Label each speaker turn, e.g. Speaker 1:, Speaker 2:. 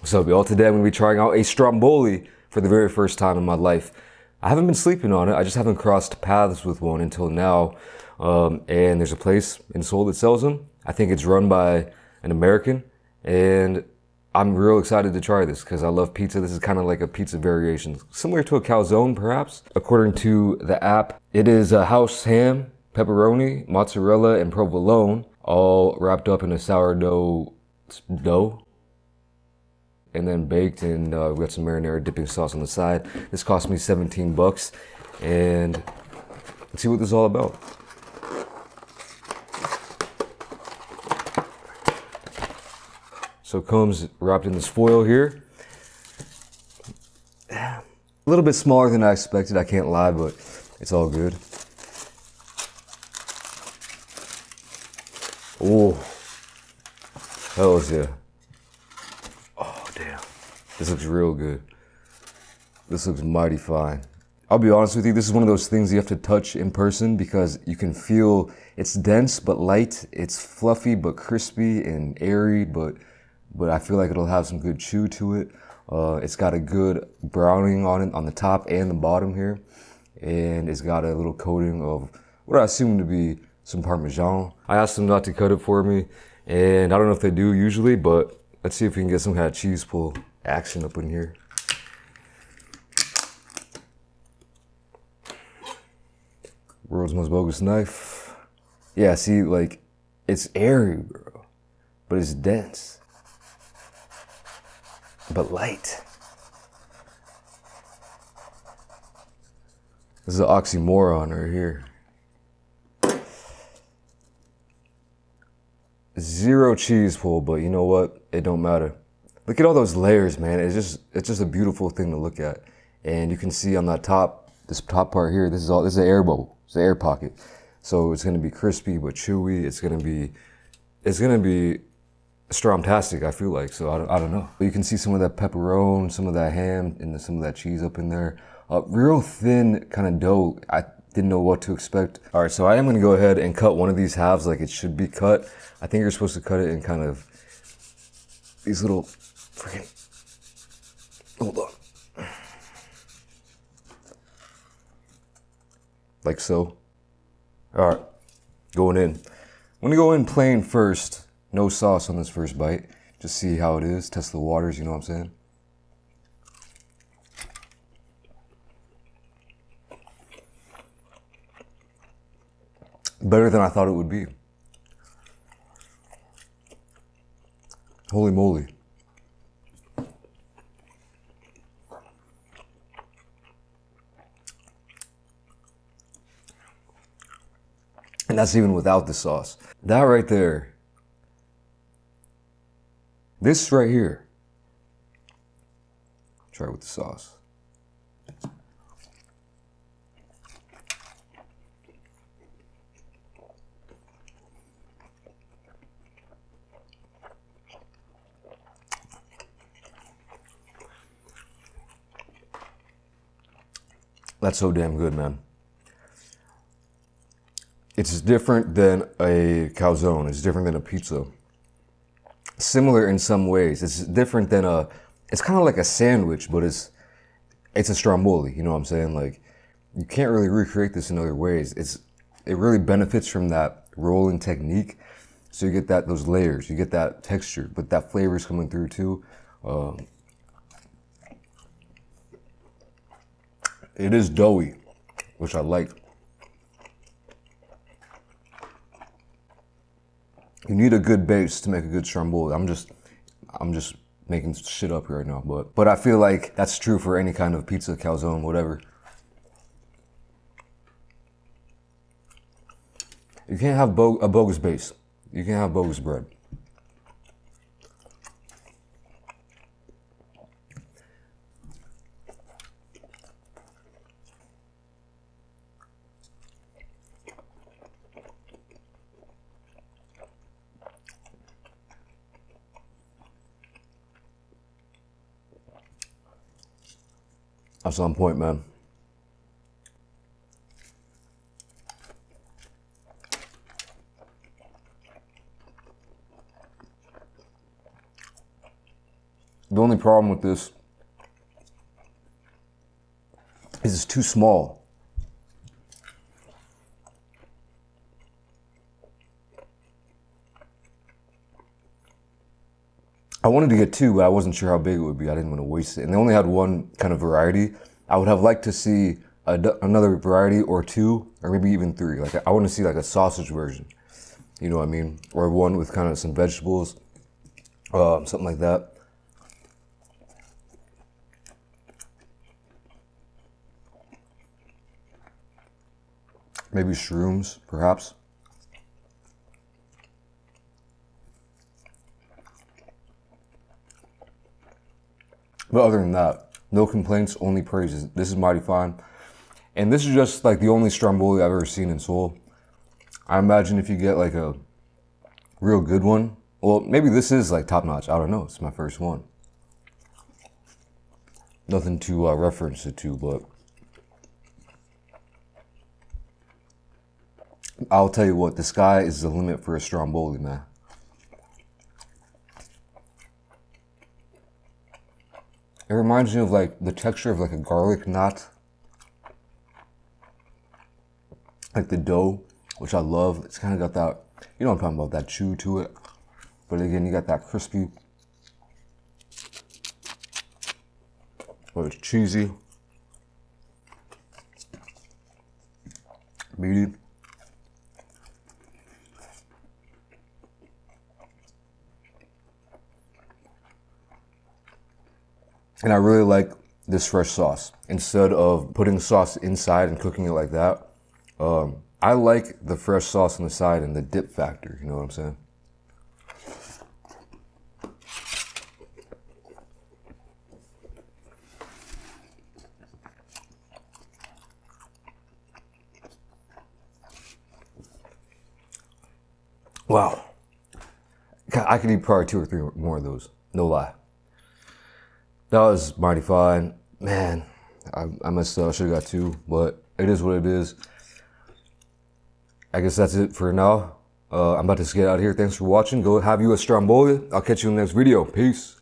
Speaker 1: What's up, y'all? Today I'm going to be trying out a Stromboli for the very first time in my life. I haven't been sleeping on it. I just haven't crossed paths with one until now. And there's a place in Seoul that sells them. I think it's run by an American. And I'm real excited to try this because I love pizza. This is kind of like a pizza variation, similar to a calzone perhaps. According to the app, it is a house ham, pepperoni, mozzarella, and provolone, all wrapped up in a sourdough dough. And then baked, and we got some marinara dipping sauce on the side. This cost me 17 bucks, and let's see what this is all about. So it comes wrapped in this foil here. A little bit smaller than I expected, I can't lie, but it's all good. Oh, hells yeah. This looks real good. This looks mighty fine. I'll be honest with you, this is one of those things you have to touch in person because you can feel it's dense but light. It's fluffy but crispy and airy, but I feel like it'll have some good chew to it. It's got a good browning on it on the top and the bottom here. And it's got a little coating of what I assume to be some Parmesan. I asked them not to cut it for me, and I don't know if they do usually, but let's see if we can get some kind of cheese pull action up in here. World's most bogus knife. Yeah, see, like, it's airy, bro, but it's dense, but light. This is an oxymoron right here. Zero cheese pull, but you know what? It don't matter. Look at all those layers, man. It's just a beautiful thing to look at. And you can see on that top, this top part here, this is an air bubble. It's an air pocket. So it's gonna be crispy but chewy. It's gonna be stromtastic, I feel like. So I don't know. But you can see some of that pepperoni, some of that ham, and some of that cheese up in there. Real thin kind of dough. I didn't know what to expect. All right, so I am gonna go ahead and cut one of these halves like it should be cut. I think you're supposed to cut it in kind of these little freaking, hold on. Like so. All right, going in. I'm gonna go in plain first. No sauce on this first bite. Just see how it is, test the waters, you know what I'm saying? Better than I thought it would be. Holy moly. And that's even without the sauce. That right there. This right here. Try it with the sauce. That's so damn good, man. It's different than a calzone. It's different than a pizza. Similar in some ways. It's different than it's kind of like a sandwich, but it's a Stromboli, you know what I'm saying? Like, you can't really recreate this in other ways. It really benefits from that rolling technique. So you get those layers, you get that texture, but that flavor is coming through too. It is doughy, which I like. You need a good base to make a good Stromboli. I'm just making shit up here right now, but I feel like that's true for any kind of pizza, calzone, whatever. You can't have a bogus base. You can't have bogus bread. That's on point, man. The only problem with this is it's too small. I wanted to get two, but I wasn't sure how big it would be. I didn't want to waste it. And they only had one kind of variety. I would have liked to see another variety or two, or maybe even three. Like I want to see like a sausage version, you know what I mean? Or one with kind of some vegetables, something like that. Maybe shrooms, perhaps. But other than that, no complaints, only praises. This is mighty fine. And this is just like the only Stromboli I've ever seen in Seoul. I imagine if you get like a real good one, well, maybe this is like top notch. I don't know. It's my first one. Nothing to reference it to, but I'll tell you what, the sky is the limit for a Stromboli, man. It reminds me of like the texture of like a garlic knot. Like the dough, which I love. It's kind of got that, you know what I'm talking about, that chew to it. But again, you got that crispy. Or it's cheesy. Meaty. And I really like this fresh sauce. Instead of putting sauce inside and cooking it like that, I like the fresh sauce on the side and the dip factor, you know what I'm saying? Wow. I could eat probably 2 or 3 more of those, no lie. That was mighty fine. Man, I messed up. I should have got 2, but it is what it is. I guess that's it for now. I'm about to get out of here. Thanks for watching. Go have you a Stromboli. I'll catch you in the next video. Peace.